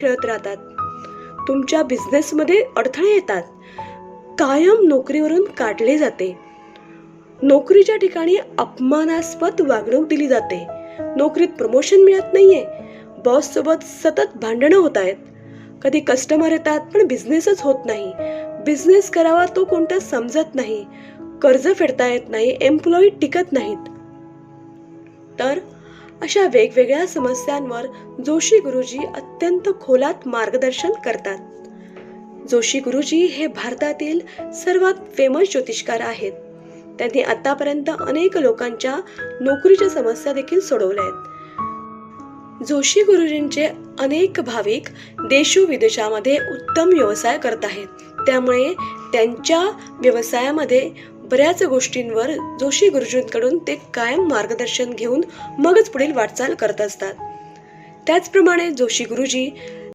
खेळत राहतात. तुमच्या बिझनेसमध्ये अडथळे येतात. कायम नोकरीवरून काढले जाते. नोकरीच्या ठिकाणी अपमानास्पद वागणूक दिली जाते. नोकरीत प्रमोशन मिळत नाहीये. बॉस सोबत सतत भांडणं होत आहेत. कधी कस्टमर येतात पण बिझनेसच होत नाही. बिझनेस करावा तो कोणता समजत नाही. कर्ज फेडता येत नाही. एम्प्लॉई टिकत नाहीत. तर अशा वेगवेगळ्या समस्यांवर जोशी गुरुजी अत्यंत खोलात मार्गदर्शन करतात. जोशी गुरुजी हे भारतातील सर्वात फेमस ज्योतिषकार आहेत. त्यांनी आतापर्यंत अनेक लोकांच्या नोकरीच्या समस्या देखील सोडवल्या आहेत. जोशी गुरुजींचे अनेक भाविक देशोविदेशामध्ये उत्तम व्यवसाय करत आहेत. त्यामुळे त्यांच्या व्यवसायामध्ये बऱ्याच गोष्टींवर जोशी गुरुजींकडून ते कायम मार्गदर्शन घेऊन मगच पुढील वाटचाल करत असतात. त्याचप्रमाणे जोशी गुरुजी